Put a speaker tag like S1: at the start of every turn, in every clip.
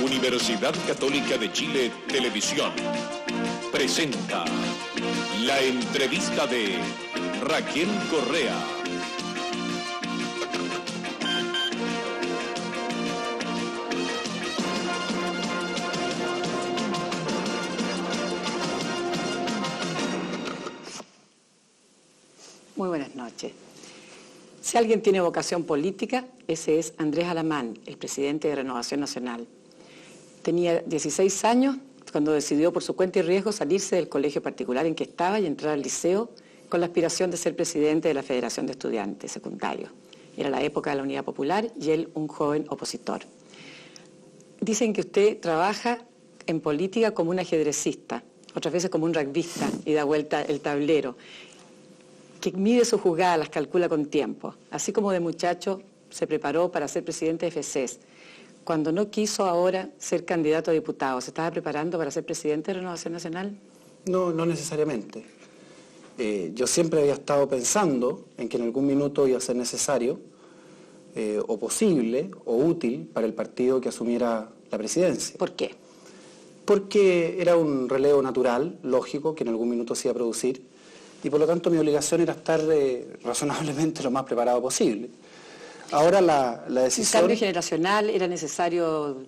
S1: Universidad Católica de Chile Televisión presenta la entrevista de Raquel Correa.
S2: Muy buenas noches. Si alguien tiene vocación política, ese es Andrés Alamán, el presidente de Renovación Nacional. Tenía 16 años cuando decidió por su cuenta y riesgo salirse del colegio particular en que estaba y entrar al liceo con la aspiración de ser presidente de la Federación de Estudiantes Secundarios. Era la época de la Unidad Popular y él un joven opositor. Dicen que usted trabaja en política como un ajedrecista, otras veces como un rugbyista y da vuelta el tablero, que mide sus jugadas, las calcula con tiempo. Así como de muchacho se preparó para ser presidente de FECES. Cuando no quiso ahora ser candidato a diputado, ¿se estaba preparando para ser presidente de Renovación Nacional?
S3: No, no necesariamente. Yo siempre había estado pensando en que en algún minuto iba a ser necesario, o posible, o útil para el partido que asumiera la presidencia.
S2: ¿Por qué?
S3: Porque era un relevo natural, lógico, que en algún minuto se iba a producir, y por lo tanto mi obligación era estar razonablemente lo más preparado posible. Ahora la decisión...
S2: ¿Un cambio generacional? ¿Era necesario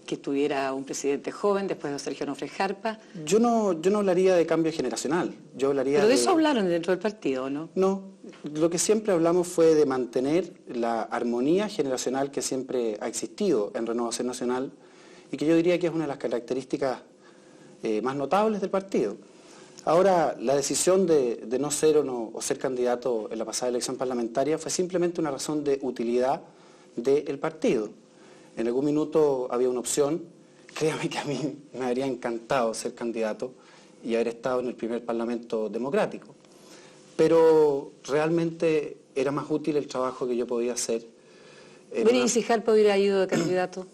S2: que tuviera un presidente joven después de Sergio Onofre Jarpa?
S3: Yo no hablaría de cambio generacional, yo hablaría
S2: ¿Pero de eso hablaron dentro del partido, no?
S3: No, lo que siempre hablamos fue de mantener la armonía generacional que siempre ha existido en Renovación Nacional y que yo diría que es una de las características más notables del partido. Ahora, la decisión de no ser o ser candidato en la pasada elección parlamentaria fue simplemente una razón de utilidad del partido. En algún minuto había una opción, créame que a mí me habría encantado ser candidato y haber estado en el primer parlamento democrático. Pero realmente era más útil el trabajo que yo podía hacer.
S2: ¿Y si Jarpa hubiera ido de candidato?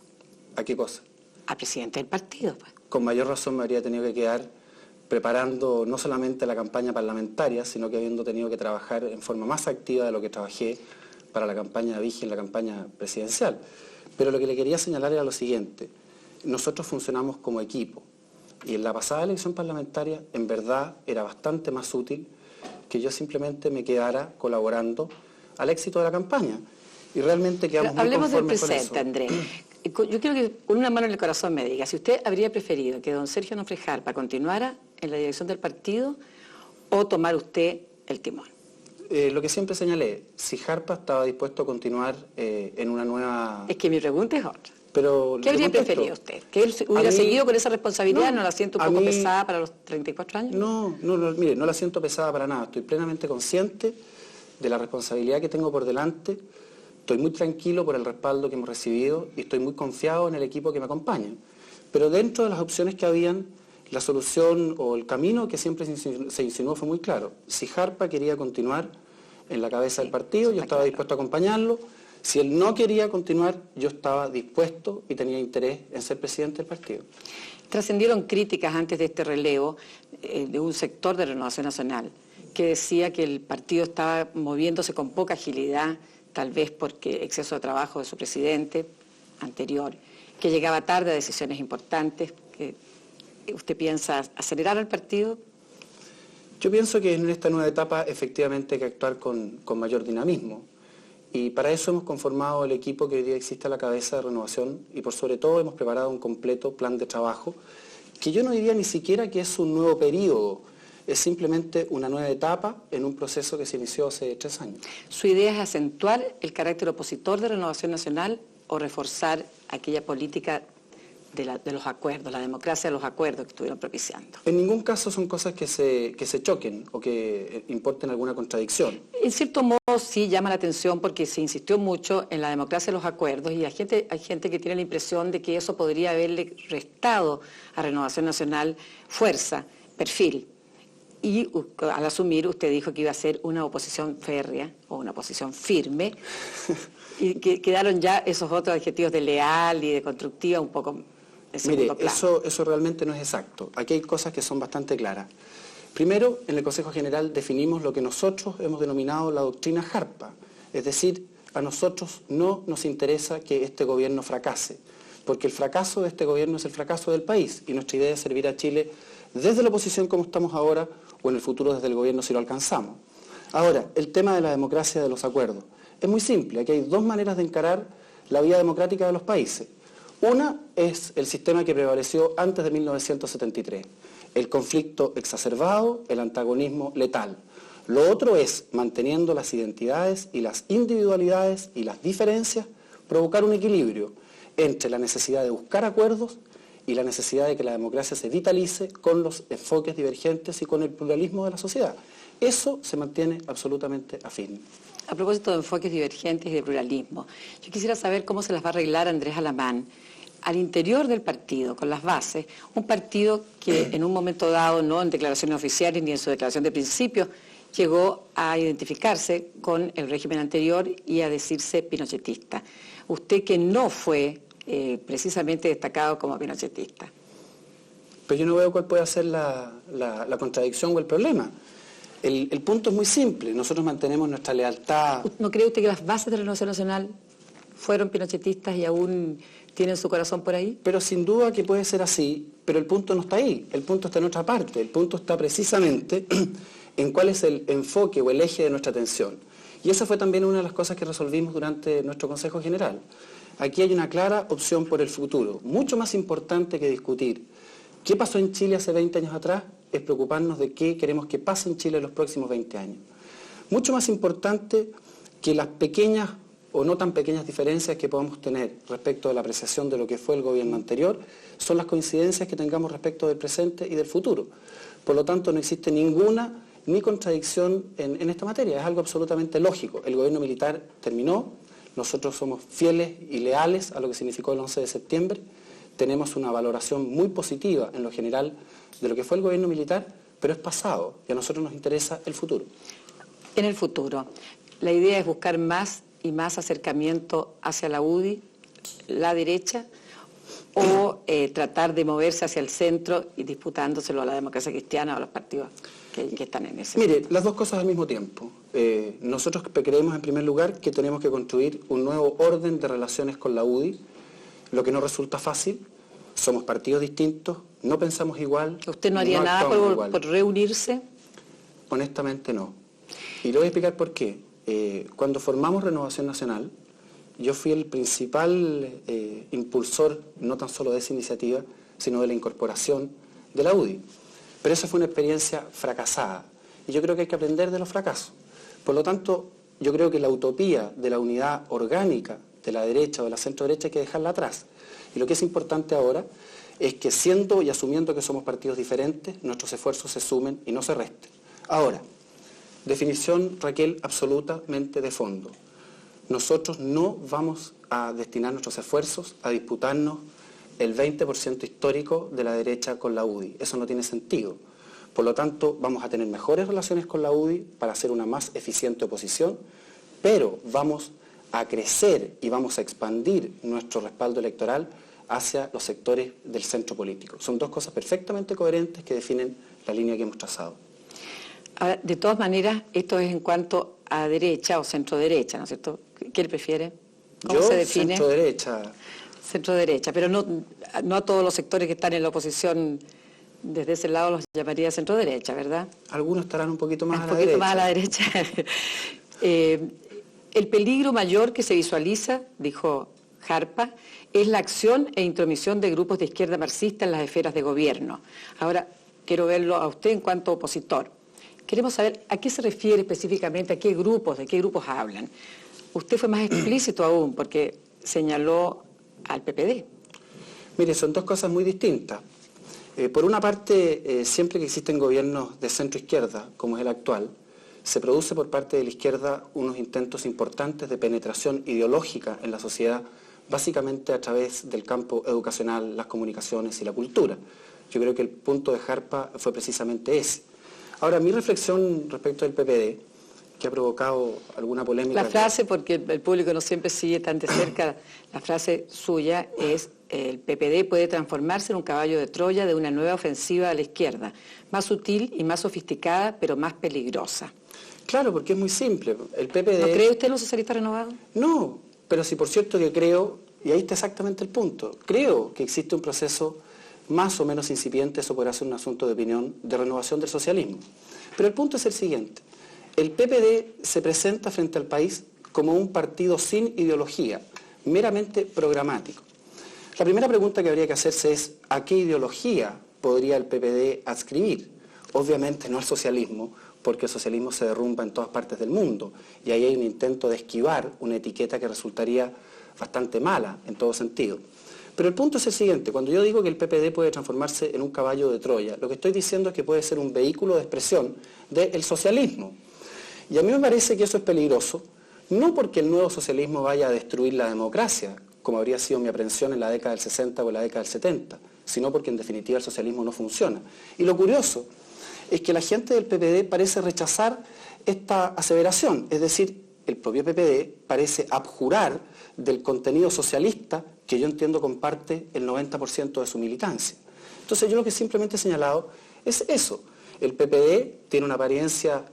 S3: ¿A qué cosa?
S2: A presidente del partido, pues.
S3: Con mayor razón me habría tenido que quedar preparando no solamente la campaña parlamentaria, sino que habiendo tenido que trabajar en forma más activa de lo que trabajé para la campaña de Vigi en la campaña presidencial. Pero lo que le quería señalar era lo siguiente: nosotros funcionamos como equipo y en la pasada elección parlamentaria en verdad era bastante más útil que yo simplemente me quedara colaborando al éxito de la campaña. Y realmente quedamos muy conformes con eso.
S2: Hablemos del presente, Andrés. Yo quiero que con una mano en el corazón me diga si usted habría preferido que don Sergio Onofre Jarpa continuara en la dirección del partido o tomar usted el timón.
S3: Lo que siempre señalé, si Jarpa estaba dispuesto a continuar en una nueva...
S2: Es que mi pregunta es otra.
S3: Pero
S2: ¿Qué habría preferido usted? ¿Que él hubiera seguido con esa responsabilidad? ¿No la siento un poco pesada para los 34 años?
S3: No, mire, no la siento pesada para nada. Estoy plenamente consciente de la responsabilidad que tengo por delante. Estoy muy tranquilo por el respaldo que hemos recibido y estoy muy confiado en el equipo que me acompaña. Pero dentro de las opciones que habían, la solución o el camino que siempre se insinuó fue muy claro. Si Jarpa quería continuar en la cabeza del partido, yo estaba dispuesto a acompañarlo. Si él no quería continuar, yo estaba dispuesto y tenía interés en ser presidente del partido.
S2: Trascendieron críticas antes de este relevo de un sector de Renovación Nacional que decía que el partido estaba moviéndose con poca agilidad, tal vez porque exceso de trabajo de su presidente anterior, que llegaba tarde a decisiones importantes, que ¿usted piensa acelerar al partido?
S3: Yo pienso que en esta nueva etapa efectivamente hay que actuar con mayor dinamismo y para eso hemos conformado el equipo que hoy día existe a la cabeza de Renovación y por sobre todo hemos preparado un completo plan de trabajo que yo no diría ni siquiera que es un nuevo periodo, es simplemente una nueva etapa en un proceso que se inició hace 3 años.
S2: ¿Su idea es acentuar el carácter opositor de Renovación Nacional o reforzar aquella política de los acuerdos, la democracia de los acuerdos que estuvieron propiciando?
S3: En ningún caso son cosas que se choquen o que importen alguna contradicción.
S2: En cierto modo sí llama la atención porque se insistió mucho en la democracia de los acuerdos y hay gente que tiene la impresión de que eso podría haberle restado a Renovación Nacional fuerza, perfil. Y al asumir usted dijo que iba a ser una oposición férrea o una oposición firme y que quedaron ya esos otros adjetivos de leal y de constructiva un poco en segundo plano.
S3: Mire, eso realmente no es exacto. Aquí hay cosas que son bastante claras. Primero, en el Consejo General definimos lo que nosotros hemos denominado la doctrina Jarpa, es decir, a nosotros no nos interesa que este gobierno fracase. porque el fracaso de este gobierno es el fracaso del país y nuestra idea es servir a Chile desde la oposición como estamos ahora o en el futuro desde el gobierno si lo alcanzamos. Ahora, el tema de la democracia de los acuerdos. Es muy simple, aquí hay dos maneras de encarar la vida democrática de los países. Una es el sistema que prevaleció antes de 1973, el conflicto exacerbado, el antagonismo letal. Lo otro es, manteniendo las identidades y las individualidades y las diferencias, provocar un equilibrio entre la necesidad de buscar acuerdos y la necesidad de que la democracia se vitalice con los enfoques divergentes y con el pluralismo de la sociedad. Eso se mantiene absolutamente afín.
S2: A propósito de enfoques divergentes y de pluralismo, yo quisiera saber cómo se las va a arreglar Andrés Alamán al interior del partido, con las bases, un partido que en un momento dado, no en declaraciones oficiales ni en su declaración de principios, llegó a identificarse con el régimen anterior y a decirse pinochetista. Usted que no fue precisamente destacado como pinochetista.
S3: Pero yo no veo cuál puede ser la contradicción o el problema. El punto es muy simple, nosotros mantenemos nuestra lealtad.
S2: ¿No cree usted que las bases de Renovación Nacional fueron pinochetistas y aún tienen su corazón por ahí?
S3: Pero sin duda que puede ser así, pero el punto no está ahí, el punto está en otra parte, el punto está precisamente en cuál es el enfoque o el eje de nuestra atención. Y esa fue también una de las cosas que resolvimos durante nuestro Consejo General. Aquí hay una clara opción por el futuro, mucho más importante que discutir qué pasó en Chile hace 20 años atrás, es preocuparnos de qué queremos que pase en Chile en los próximos 20 años. Mucho más importante que las pequeñas o no tan pequeñas diferencias que podamos tener respecto de la apreciación de lo que fue el gobierno anterior, son las coincidencias que tengamos respecto del presente y del futuro. Por lo tanto, no existe ninguna ni contradicción en esta materia, es algo absolutamente lógico. El gobierno militar terminó, nosotros somos fieles y leales a lo que significó el 11 de septiembre, tenemos una valoración muy positiva en lo general de lo que fue el gobierno militar, pero es pasado y a nosotros nos interesa el futuro.
S2: En el futuro, la idea es buscar más y más acercamiento hacia la UDI, la derecha, o tratar de moverse hacia el centro y disputándoselo a la democracia cristiana o a los partidos que están en ese.
S3: Mire, las dos cosas al mismo tiempo. Nosotros creemos en primer lugar que tenemos que construir un nuevo orden de relaciones con la UDI, lo que no resulta fácil. Somos partidos distintos, no pensamos igual.
S2: ¿Usted no haría nada por reunirse?
S3: Honestamente no. Y le voy a explicar por qué. Cuando formamos Renovación Nacional, yo fui el principal impulsor, no tan solo de esa iniciativa, sino de la incorporación de la UDI. Pero esa fue una experiencia fracasada. Y yo creo que hay que aprender de los fracasos. Por lo tanto, yo creo que la utopía de la unidad orgánica de la derecha o de la centro derecha hay que dejarla atrás. Y lo que es importante ahora es que siendo y asumiendo que somos partidos diferentes, nuestros esfuerzos se sumen y no se resten. Ahora, definición, Raquel, absolutamente de fondo. Nosotros no vamos a destinar nuestros esfuerzos a disputarnos el 20% histórico de la derecha con la UDI. Eso no tiene sentido. Por lo tanto, vamos a tener mejores relaciones con la UDI para hacer una más eficiente oposición, pero vamos a crecer y vamos a expandir nuestro respaldo electoral hacia los sectores del centro político. Son dos cosas perfectamente coherentes que definen la línea que hemos trazado.
S2: Ahora, de todas maneras, esto es en cuanto a derecha o centro-derecha, ¿no es cierto? ¿Qué le prefiere? ¿Cómo se define?
S3: Centro-derecha.
S2: Centro-derecha, pero no a todos los sectores que están en la oposición desde ese lado los llamaría centro-derecha, ¿verdad?
S3: Algunos estarán un poquito más a la
S2: derecha.
S3: derecha.
S2: Más a la derecha. El peligro mayor que se visualiza, dijo Jarpa, es la acción e intromisión de grupos de izquierda marxista en las esferas de gobierno. Ahora, quiero verlo a usted en cuanto opositor. Queremos saber a qué se refiere específicamente, a qué grupos, de qué grupos hablan. Usted fue más explícito aún, porque señaló al PPD.
S3: Mire, son dos cosas muy distintas. Por una parte, siempre que existen gobiernos de centro-izquierda, como es el actual, se produce por parte de la izquierda unos intentos importantes de penetración ideológica en la sociedad, básicamente a través del campo educacional, las comunicaciones y la cultura. Yo creo que el punto de Jarpa fue precisamente ese. Ahora, mi reflexión respecto del PPD, que ha provocado alguna polémica...
S2: La frase, porque el público no siempre sigue tan de cerca, la frase suya es: el PPD puede transformarse en un caballo de Troya de una nueva ofensiva a la izquierda, más sutil y más sofisticada, pero más peligrosa.
S3: Claro, porque es muy simple. El PPD...
S2: ¿No cree usted en los socialistas renovados?
S3: No, pero sí, por cierto que creo Y ahí está exactamente el punto. Creo que existe un proceso más o menos incipiente, eso podrá ser un asunto de opinión, de renovación del socialismo. Pero el punto es el siguiente. El PPD se presenta frente al país como un partido sin ideología, meramente programático. La primera pregunta que habría que hacerse es ¿a qué ideología podría el PPD adscribir? Obviamente no al socialismo, porque el socialismo se derrumba en todas partes del mundo y ahí hay un intento de esquivar una etiqueta que resultaría bastante mala en todo sentido. Pero el punto es el siguiente, cuando yo digo que el PPD puede transformarse en un caballo de Troya, lo que estoy diciendo es que puede ser un vehículo de expresión del socialismo. Y a mí me parece que eso es peligroso, no porque el nuevo socialismo vaya a destruir la democracia, como habría sido mi aprehensión en la década del 60 o en la década del 70, sino porque en definitiva el socialismo no funciona. Y lo curioso es que la gente del PPD parece rechazar esta aseveración, es decir, el propio PPD parece abjurar del contenido socialista que yo entiendo comparte el 90% de su militancia. Entonces yo lo que simplemente he señalado es eso. El PPD tiene una apariencia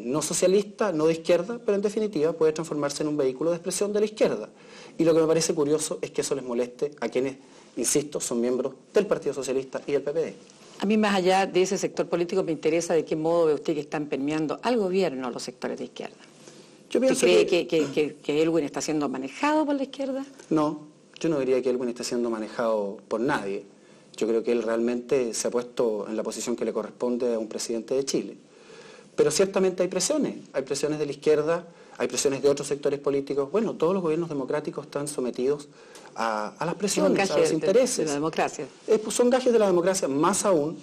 S3: no socialista, no de izquierda, pero en definitiva puede transformarse en un vehículo de expresión de la izquierda. Y lo que me parece curioso es que eso les moleste a quienes, insisto, son miembros del Partido Socialista y del PPD.
S2: A mí, más allá de ese sector político, me interesa de qué modo ve usted que están permeando al gobierno los sectores de izquierda.
S3: Yo pienso
S2: ¿Cree que Elwin está siendo manejado por la izquierda?
S3: No, yo no diría que Elwin esté siendo manejado por nadie. Yo creo que él realmente se ha puesto en la posición que le corresponde a un presidente de Chile. Pero ciertamente hay presiones de la izquierda, hay presiones de otros sectores políticos. Bueno, todos los gobiernos democráticos están sometidos a las presiones, a los intereses.
S2: De la democracia.
S3: Son gajes de la democracia, más aún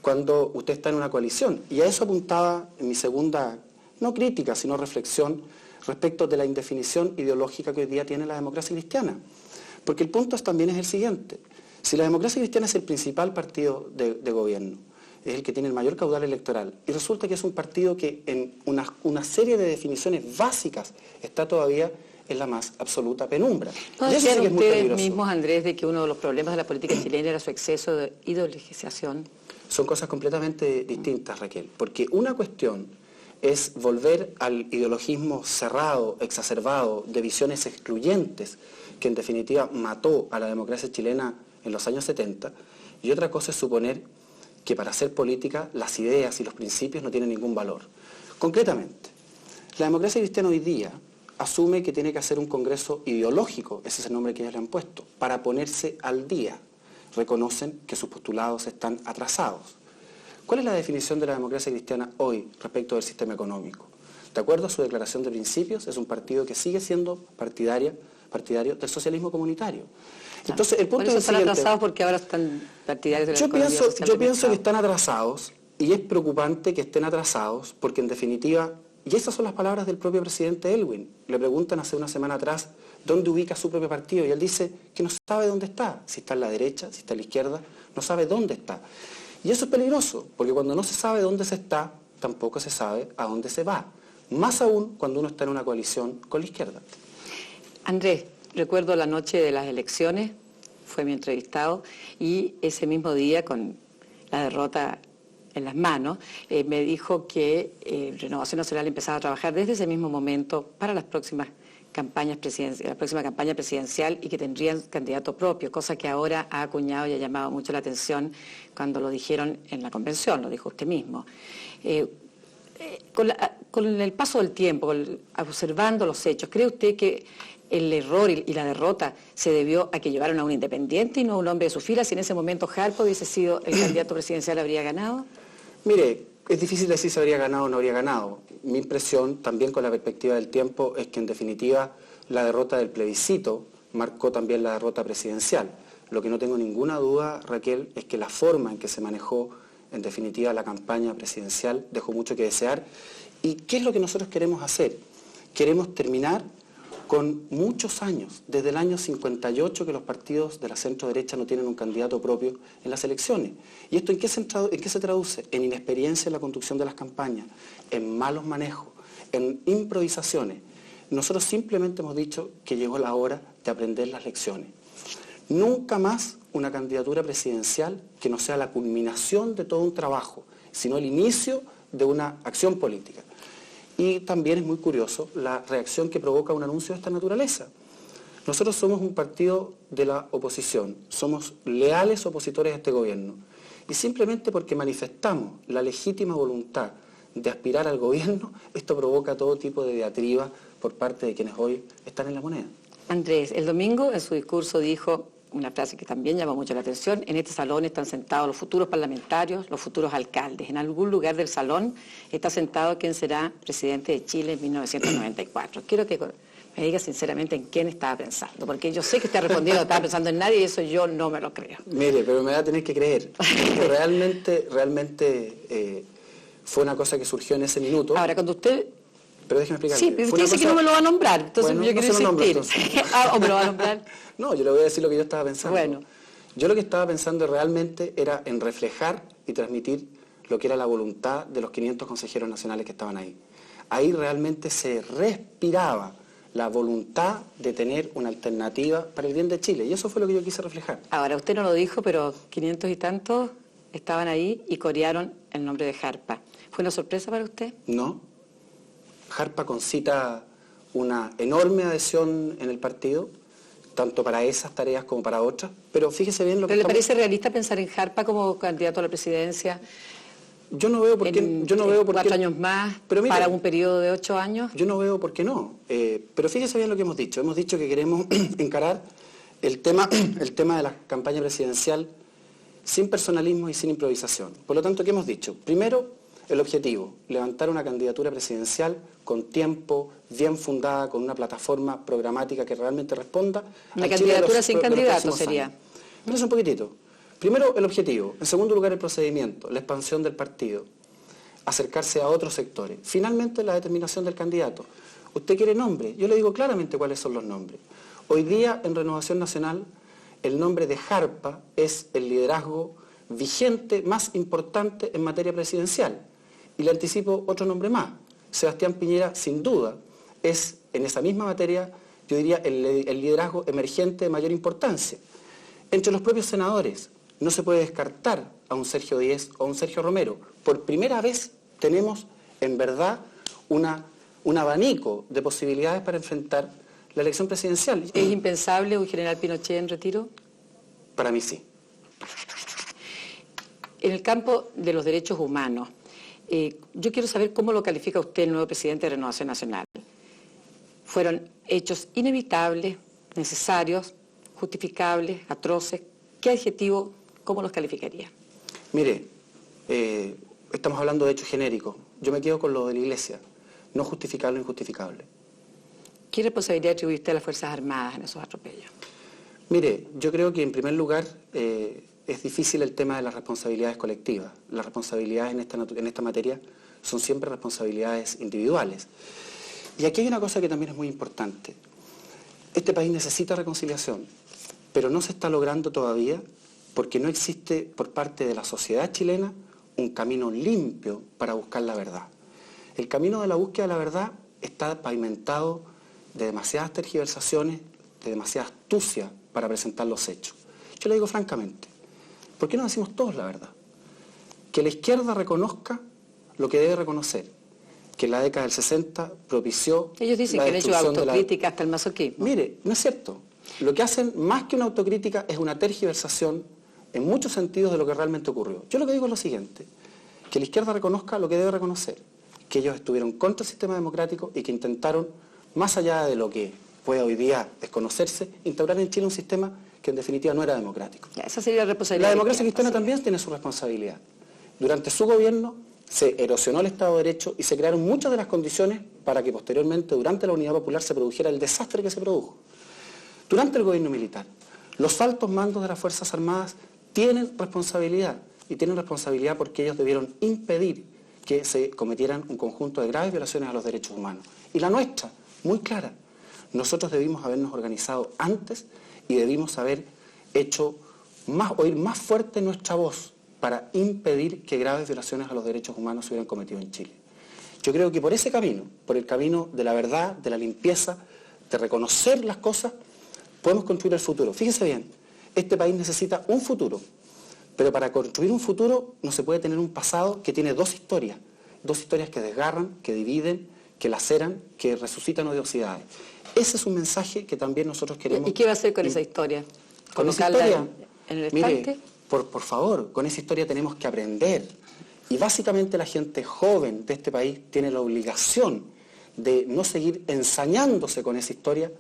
S3: cuando usted está en una coalición. Y a eso apuntaba en mi segunda, no crítica, sino reflexión respecto de la indefinición ideológica que hoy día tiene la democracia cristiana. Porque el punto también es el siguiente. Si la democracia cristiana es el principal partido de gobierno, es el que tiene el mayor caudal electoral, y resulta que es un partido que en una serie de definiciones básicas está todavía en la más absoluta penumbra.
S2: ¿No decían ustedes mismos, Andrés, de que uno de los problemas de la política chilena era su exceso de ideologización?
S3: Son cosas completamente distintas, Raquel, porque una cuestión es volver al ideologismo cerrado, exacerbado, de visiones excluyentes, que en definitiva mató a la democracia chilena en los años 70, y otra cosa es suponer que para hacer política las ideas y los principios no tienen ningún valor. Concretamente, la democracia cristiana hoy día asume que tiene que hacer un congreso ideológico, ese es el nombre que ellos le han puesto, para ponerse al día. Reconocen que sus postulados están atrasados. ¿Cuál es la definición de la democracia cristiana hoy respecto del sistema económico? De acuerdo a su declaración de principios, es un partido que sigue siendo partidario del socialismo comunitario. Entonces, el punto es el siguiente.
S2: ¿Están atrasados porque ahora están partidarios de la economía social?
S3: Yo pienso que están atrasados, y es preocupante que estén atrasados, porque en definitiva, y esas son las palabras del propio presidente Elwin, le preguntan hace una semana atrás dónde ubica su propio partido, y él dice que no sabe dónde está, si está en la derecha, si está en la izquierda, no sabe dónde está. Y eso es peligroso, porque cuando no se sabe dónde se está, tampoco se sabe a dónde se va, más aún cuando uno está en una coalición con la izquierda.
S2: Andrés, recuerdo la noche de las elecciones, fue mi entrevistado, y ese mismo día, con la derrota en las manos, me dijo que Renovación Nacional empezaba a trabajar desde ese mismo momento para las próximas campañas presidenciales, la próxima campaña presidencial, y que tendrían candidato propio, cosa que ahora ha acuñado y ha llamado mucho la atención cuando lo dijeron en la convención, lo dijo usted mismo. Con el paso del tiempo, observando los hechos, ¿cree usted que el error y la derrota se debió a que llevaron a un independiente y no a un hombre de su fila? Si en ese momento Jarpo hubiese sido el candidato presidencial, ¿habría ganado?
S3: Mire, es difícil decir si habría ganado o no habría ganado. Mi impresión, también con la perspectiva del tiempo, es que en definitiva la derrota del plebiscito marcó también la derrota presidencial. Lo que no tengo ninguna duda, Raquel, es que la forma en que se manejó en definitiva la campaña presidencial dejó mucho que desear. ¿Y qué es lo que nosotros queremos hacer? Queremos terminar con muchos años, desde el año 58 que los partidos de la centro-derecha no tienen un candidato propio en las elecciones. ¿Y esto en qué se traduce? En inexperiencia en la conducción de las campañas, en malos manejos, en improvisaciones. Nosotros simplemente hemos dicho que llegó la hora de aprender las lecciones. Nunca más una candidatura presidencial que no sea la culminación de todo un trabajo, sino el inicio de una acción política. Y también es muy curioso la reacción que provoca un anuncio de esta naturaleza. Nosotros somos un partido de la oposición, somos leales opositores a este gobierno. Y simplemente porque manifestamos la legítima voluntad de aspirar al gobierno, esto provoca todo tipo de diatriba por parte de quienes hoy están en la moneda.
S2: Andrés, el domingo en su discurso dijo una frase que también llama mucho la atención: en este salón están sentados los futuros parlamentarios, los futuros alcaldes. En algún lugar del salón está sentado quien será presidente de Chile en 1994. Quiero que me diga sinceramente en quién estaba pensando, porque yo sé que usted ha respondido no estaba pensando en nadie y eso yo no me lo creo.
S3: Mire, pero me va a tener que creer, porque realmente fue una cosa que surgió en ese minuto.
S2: Ahora, cuando usted...
S3: Pero déjeme explicar.
S2: Sí, pero usted dice que no me lo va a nombrar, entonces
S3: bueno,
S2: yo quiero insistir. ¿O me lo va a nombrar?
S3: No, yo le voy a decir lo que yo estaba pensando.
S2: Bueno.
S3: Yo lo que estaba pensando realmente era en reflejar y transmitir lo que era la voluntad de los 500 consejeros nacionales que estaban ahí. Ahí realmente se respiraba la voluntad de tener una alternativa para el bien de Chile, y eso fue lo que yo quise reflejar.
S2: Ahora, usted no lo dijo, pero 500 y tantos estaban ahí y corearon el nombre de Jarpa. ¿Fue una sorpresa para usted?
S3: No. Jarpa concita una enorme adhesión en el partido, tanto para esas tareas como para otras, pero fíjese bien lo que...
S2: ¿Pero le parece realista pensar en Jarpa como candidato a la presidencia?
S3: Yo no veo por qué...
S2: 4 años más, pero mire, para un periodo de 8 años.
S3: Yo no veo por qué no. Pero fíjese bien lo que hemos dicho. Hemos dicho que queremos encarar el tema de la campaña presidencial sin personalismo y sin improvisación. Por lo tanto, ¿qué hemos dicho? Primero, el objetivo, levantar una candidatura presidencial con tiempo, bien fundada, con una plataforma programática que realmente responda.
S2: Una candidatura sin candidato sería.
S3: Entonces, un poquitito. Primero, el objetivo. En segundo lugar, el procedimiento, la expansión del partido, acercarse a otros sectores. Finalmente, la determinación del candidato. ¿Usted quiere nombre? Yo le digo claramente cuáles son los nombres. Hoy día, en Renovación Nacional, el nombre de Jarpa es el liderazgo vigente más importante en materia presidencial. Y le anticipo otro nombre más. Sebastián Piñera, sin duda, es en esa misma materia, yo diría, el liderazgo emergente de mayor importancia. Entre los propios senadores, no se puede descartar a un Sergio Díez o a un Sergio Romero. Por primera vez tenemos, en verdad, un abanico de posibilidades para enfrentar la elección presidencial.
S2: ¿Es impensable un general Pinochet en retiro?
S3: Para mí sí.
S2: En el campo de los derechos humanos, yo quiero saber cómo lo califica usted, el nuevo presidente de Renovación Nacional. ¿Fueron hechos inevitables, necesarios, justificables, atroces? ¿Qué adjetivo, cómo los calificaría?
S3: Mire, estamos hablando de hechos genéricos. Yo me quedo con lo de la Iglesia. No justificable o injustificable.
S2: ¿Qué responsabilidad atribuye usted a las Fuerzas Armadas en esos atropellos?
S3: Mire, yo creo que en primer lugar es difícil el tema de las responsabilidades colectivas. Las responsabilidades en esta materia son siempre responsabilidades individuales. Y aquí hay una cosa que también es muy importante. Este país necesita reconciliación, pero no se está logrando todavía porque no existe por parte de la sociedad chilena un camino limpio para buscar la verdad. El camino de la búsqueda de la verdad está pavimentado de demasiadas tergiversaciones, de demasiada astucia para presentar los hechos. Yo le digo francamente, ¿por qué no decimos todos la verdad? Que la izquierda reconozca lo que debe reconocer, que en la década del 60 propició...
S2: Ellos dicen que han hecho autocrítica hasta el masoquismo.
S3: Mire, no es cierto. Lo que hacen más que una autocrítica es una tergiversación en muchos sentidos de lo que realmente ocurrió. Yo lo que digo es lo siguiente, que la izquierda reconozca lo que debe reconocer, que ellos estuvieron contra el sistema democrático y que intentaron, más allá de lo que puede hoy día desconocerse, instaurar en Chile un sistema que en definitiva no era democrático.
S2: Ya, esa sería la responsabilidad.
S3: La democracia cristiana también tiene su responsabilidad. Durante su gobierno se erosionó el Estado de Derecho y se crearon muchas de las condiciones para que posteriormente, durante la Unidad Popular, se produjera el desastre que se produjo. Durante el gobierno militar, los altos mandos de las Fuerzas Armadas tienen responsabilidad, y tienen responsabilidad porque ellos debieron impedir que se cometieran un conjunto de graves violaciones a los derechos humanos. Y la nuestra, muy clara, nosotros debimos habernos organizado antes y debimos haber oír más fuerte nuestra voz para impedir que graves violaciones a los derechos humanos se hubieran cometido en Chile. Yo creo que por ese camino, por el camino de la verdad, de la limpieza, de reconocer las cosas, podemos construir el futuro. Fíjese bien, este país necesita un futuro, pero para construir un futuro no se puede tener un pasado que tiene dos historias que desgarran, que dividen, que laceran, que resucitan odiosidades. Ese es un mensaje que también nosotros queremos...
S2: ¿Y qué va a hacer con esa historia?
S3: ¿Con esa
S2: ¿Colocarla
S3: historia?
S2: en el estante?
S3: Mire, por favor, con esa historia tenemos que aprender. Y básicamente la gente joven de este país tiene la obligación de no seguir ensañándose con esa historia,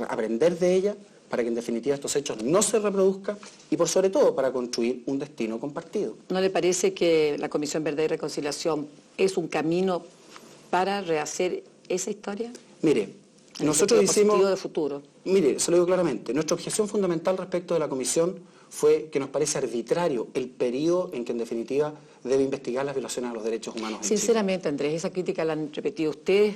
S3: aprender de ella, para que en definitiva estos hechos no se reproduzcan y por sobre todo para construir un destino compartido.
S2: ¿No le parece que la Comisión Verdad y Reconciliación es un camino para rehacer esa historia?
S3: Mire,
S2: en
S3: nosotros hicimos...
S2: de futuro.
S3: Mire, se lo digo claramente, nuestra objeción fundamental respecto de la comisión fue que nos parece arbitrario el periodo en que en definitiva debe investigar las violaciones a los derechos humanos en Chile.
S2: Sinceramente, Andrés, esa crítica la han repetido ustedes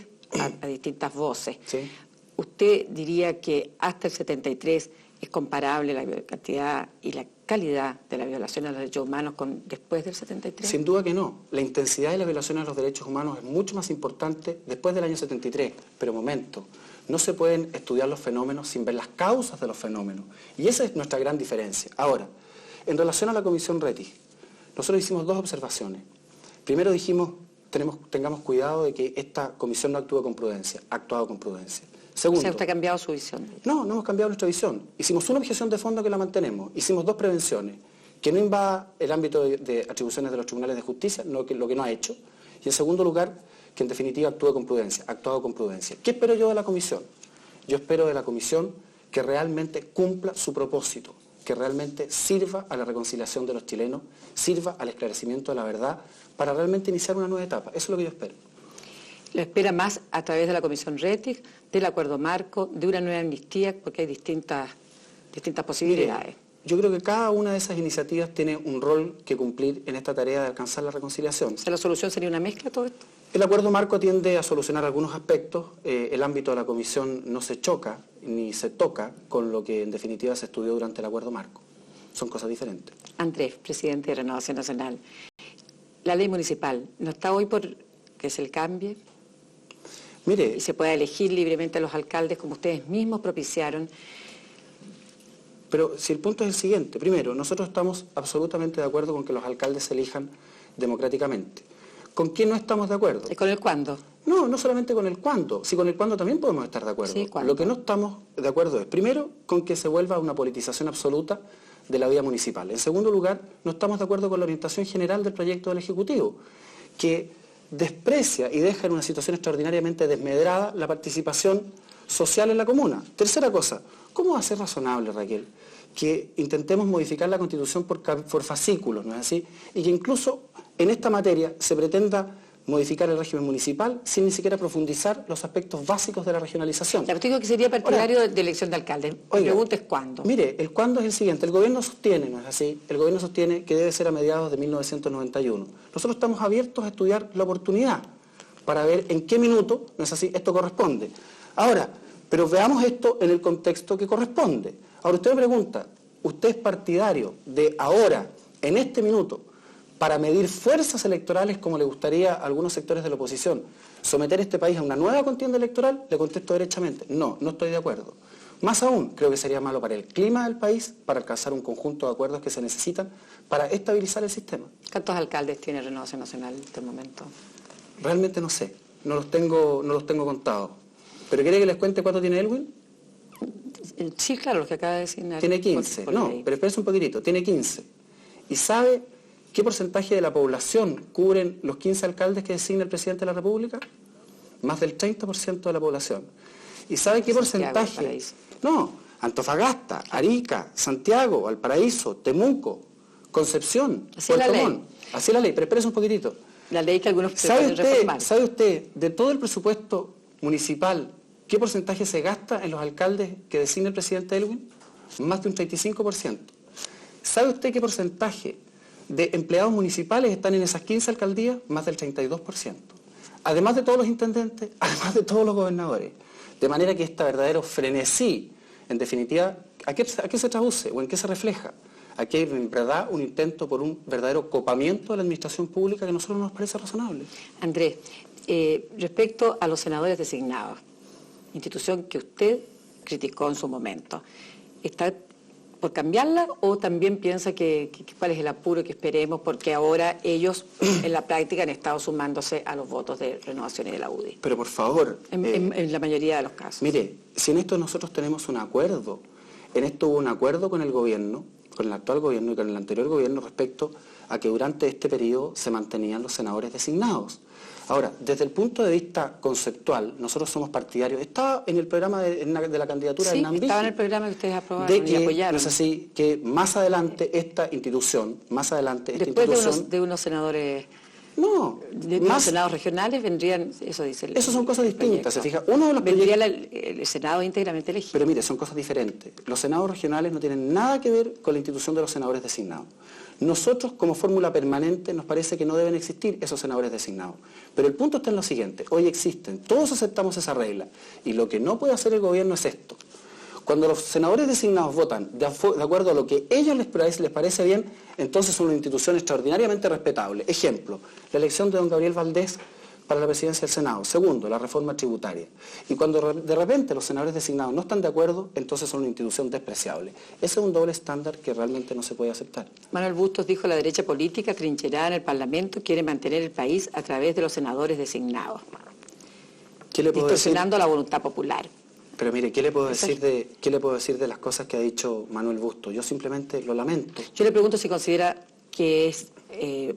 S2: a distintas voces.
S3: ¿Sí?
S2: ¿Usted diría que hasta el 73 es comparable la cantidad y la calidad de la violación a los derechos humanos con después del 73?
S3: Sin duda que no. La intensidad de las violaciones a los derechos humanos es mucho más importante después del año 73. Pero momento, no se pueden estudiar los fenómenos sin ver las causas de los fenómenos. Y esa es nuestra gran diferencia. Ahora, en relación a la Comisión Rettig, nosotros hicimos dos observaciones. Primero dijimos, tengamos cuidado de que esta comisión no actúe con prudencia, ha actuado con prudencia. Segundo,
S2: ¿O sea, usted ha cambiado su visión?
S3: no hemos cambiado nuestra visión. Hicimos una objeción de fondo que la mantenemos. Hicimos dos prevenciones, que no invada el ámbito de atribuciones de los tribunales de justicia, lo que no ha hecho. Y en segundo lugar, que en definitiva actúe con prudencia, ha actuado con prudencia. ¿Qué espero yo de la comisión? Yo espero de la comisión que realmente cumpla su propósito, que realmente sirva a la reconciliación de los chilenos, sirva al esclarecimiento de la verdad, para realmente iniciar una nueva etapa. Eso es lo que yo espero.
S2: ¿Lo espera más a través de la Comisión Rettig, del acuerdo marco, de una nueva amnistía? Porque hay distintas posibilidades.
S3: Mire, yo creo que cada una de esas iniciativas tiene un rol que cumplir en esta tarea de alcanzar la reconciliación.
S2: O sea, ¿la solución sería una mezcla de todo esto?
S3: El acuerdo marco tiende a solucionar algunos aspectos. El ámbito de la comisión no se choca ni se toca con lo que en definitiva se estudió durante el acuerdo marco. Son cosas diferentes.
S2: Andrés, presidente de Renovación Nacional. La ley municipal, ¿no está hoy por que se le cambie?
S3: Mire,
S2: Y se pueda elegir libremente a los alcaldes como ustedes mismos propiciaron.
S3: pero si el punto es el siguiente. Primero, nosotros estamos absolutamente de acuerdo con que los alcaldes se elijan democráticamente. ¿Con quién no estamos de acuerdo?
S2: ¿Y con el cuándo?
S3: No solamente con el cuándo. Si con el cuándo también podemos estar de acuerdo.
S2: Sí, ¿cuándo?
S3: Lo que no estamos de acuerdo es, primero, con que se vuelva una politización absoluta de la vida municipal. En segundo lugar, no estamos de acuerdo con la orientación general del proyecto del Ejecutivo, que desprecia y deja en una situación extraordinariamente desmedrada la participación social en la comuna. Tercera cosa, ¿cómo va a ser razonable, Raquel, que intentemos modificar la Constitución por fascículos, ¿no es así? Y que incluso en esta materia se pretenda modificar el régimen municipal sin ni siquiera profundizar los aspectos básicos de la regionalización.
S2: La digo que sería partidario de elección de alcalde. Mi pregunta es ¿cuándo?
S3: Mire, el cuándo es el siguiente. El gobierno sostiene, ¿no es así? El gobierno sostiene que debe ser a mediados de 1991. Nosotros estamos abiertos a estudiar la oportunidad para ver en qué minuto, ¿no es así?, esto corresponde. Ahora, pero veamos esto en el contexto que corresponde. Ahora usted me pregunta, ¿usted es partidario de ahora, en este minuto, para medir fuerzas electorales como le gustaría a algunos sectores de la oposición, someter este país a una nueva contienda electoral? Le contesto derechamente, no estoy de acuerdo. Más aún, creo que sería malo para el clima del país, para alcanzar un conjunto de acuerdos que se necesitan para estabilizar el sistema.
S2: ¿Cuántos alcaldes tiene Renovación Nacional en este momento?
S3: Realmente no sé, no los tengo contados. ¿Pero quiere que les cuente cuánto tiene Elwin?
S2: Sí, claro, lo que acaba de decir.
S3: Tiene 15, pero espérese un poquitito, tiene 15. ¿Y sabe qué porcentaje de la población cubren los 15 alcaldes que designa el presidente de la República? Más del 30% de la población. ¿Y sabe qué porcentaje? No, Antofagasta, Arica, Santiago, Valparaíso, Temuco, Concepción, Puerto Montt. Así es la ley, pero espérese un poquitito.
S2: La ley que algunos pretenden reformar.
S3: ¿Sabe usted, de todo el presupuesto municipal, qué porcentaje se gasta en los alcaldes que designa el presidente Elwin? Más de un 35%. ¿Sabe usted qué porcentaje de empleados municipales están en esas 15 alcaldías? Más del 32%. Además de todos los intendentes, además de todos los gobernadores. De manera que este verdadero frenesí, en definitiva, ¿a qué se traduce o en qué se refleja? Aquí hay en verdad un intento por un verdadero copamiento de la administración pública que a nosotros nos parece razonable.
S2: Andrés, respecto a los senadores designados, institución que usted criticó en su momento, ¿está por cambiarla o también piensa cuál es el apuro que esperemos porque ahora ellos en la práctica han estado sumándose a los votos de Renovación y de la UDI?
S3: Pero por favor...
S2: En la mayoría de los casos.
S3: Mire, si en esto nosotros tenemos un acuerdo, en esto hubo un acuerdo con el gobierno, con el actual gobierno y con el anterior gobierno respecto a que durante este periodo se mantenían los senadores designados. Ahora, desde el punto de vista conceptual, nosotros somos partidarios. Estaba en el programa de la candidatura de Hernán Vigil.
S2: Estaba en el programa que ustedes aprobaron y apoyaron.
S3: No es así, que más adelante esta institución,
S2: Después de unos senadores...
S3: No,
S2: de los senados regionales vendrían, eso dice el
S3: Eso son cosas distintas, se fija. Uno de los
S2: vendría el Senado íntegramente elegido.
S3: Pero mire, son cosas diferentes. Los senados regionales no tienen nada que ver con la institución de los senadores designados. Nosotros, como fórmula permanente, nos parece que no deben existir esos senadores designados. Pero el punto está en lo siguiente, hoy existen, todos aceptamos esa regla, y lo que no puede hacer el gobierno es esto. Cuando los senadores designados votan de acuerdo a lo que ellos les parece bien, entonces son una institución extraordinariamente respetable. Ejemplo, la elección de don Gabriel Valdés para la presidencia del Senado. Segundo, la reforma tributaria. Y cuando de repente los senadores designados no están de acuerdo, entonces son una institución despreciable. Ese es un doble estándar que realmente no se puede aceptar.
S2: Manuel Bustos dijo: la derecha política trincherada en el Parlamento quiere mantener el país a través de los senadores designados.
S3: ¿Qué le puedo decir?
S2: Distorsionando la voluntad popular.
S3: Pero mire, ¿qué le puedo decir de las cosas que ha dicho Manuel Bustos? Yo simplemente lo lamento.
S2: Yo le pregunto si considera que es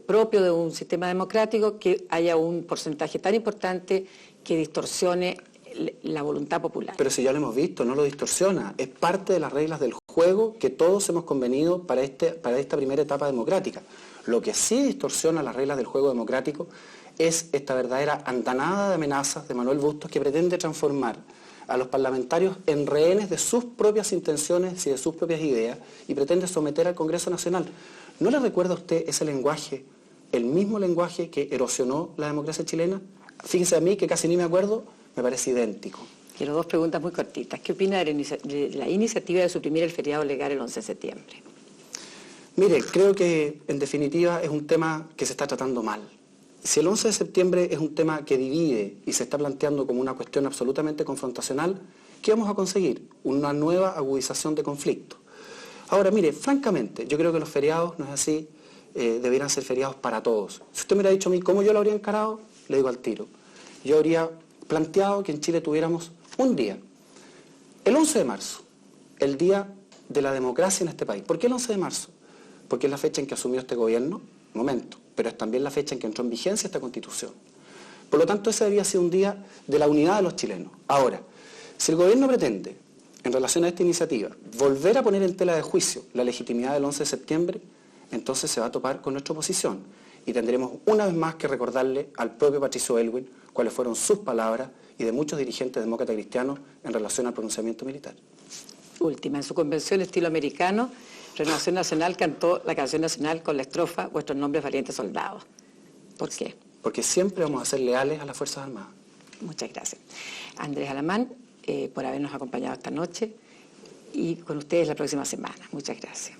S2: propio de un sistema democrático que haya un porcentaje tan importante que distorsione la voluntad popular.
S3: Pero si ya lo hemos visto, no lo distorsiona. Es parte de las reglas del juego que todos hemos convenido para esta primera etapa democrática. Lo que sí distorsiona las reglas del juego democrático es esta verdadera andanada de amenazas de Manuel Bustos que pretende transformar a los parlamentarios en rehenes de sus propias intenciones y de sus propias ideas y pretende someter al Congreso Nacional. ¿No le recuerda a usted ese lenguaje, el mismo lenguaje que erosionó la democracia chilena? Fíjese a mí que casi ni me acuerdo, me parece idéntico.
S2: Quiero dos preguntas muy cortitas. ¿Qué opina de la iniciativa de suprimir el feriado legal el 11 de septiembre?
S3: Mire, creo que en definitiva es un tema que se está tratando mal. Si el 11 de septiembre es un tema que divide y se está planteando como una cuestión absolutamente confrontacional, ¿qué vamos a conseguir? Una nueva agudización de conflicto. Ahora, mire, francamente, yo creo que los feriados, no es así, debieran ser feriados para todos. Si usted me hubiera dicho a mí cómo yo lo habría encarado, le digo al tiro. Yo habría planteado que en Chile tuviéramos un día, el 11 de marzo, el día de la democracia en este país. ¿Por qué el 11 de marzo? Porque es la fecha en que asumió este gobierno, momento, pero es también la fecha en que entró en vigencia esta Constitución. Por lo tanto, ese había sido un día de la unidad de los chilenos. Ahora, si el gobierno pretende, en relación a esta iniciativa, volver a poner en tela de juicio la legitimidad del 11 de septiembre, entonces se va a topar con nuestra oposición y tendremos una vez más que recordarle al propio Patricio Aylwin cuáles fueron sus palabras y de muchos dirigentes demócratas cristianos en relación al pronunciamiento militar.
S2: Última, en su convención estilo americano, Renovación Nacional cantó la canción nacional con la estrofa "Vuestros nombres valientes soldados". ¿Por qué?
S3: Porque siempre vamos a ser leales a las Fuerzas Armadas.
S2: Muchas gracias. Andrés Alamán, por habernos acompañado esta noche y con ustedes la próxima semana. Muchas gracias.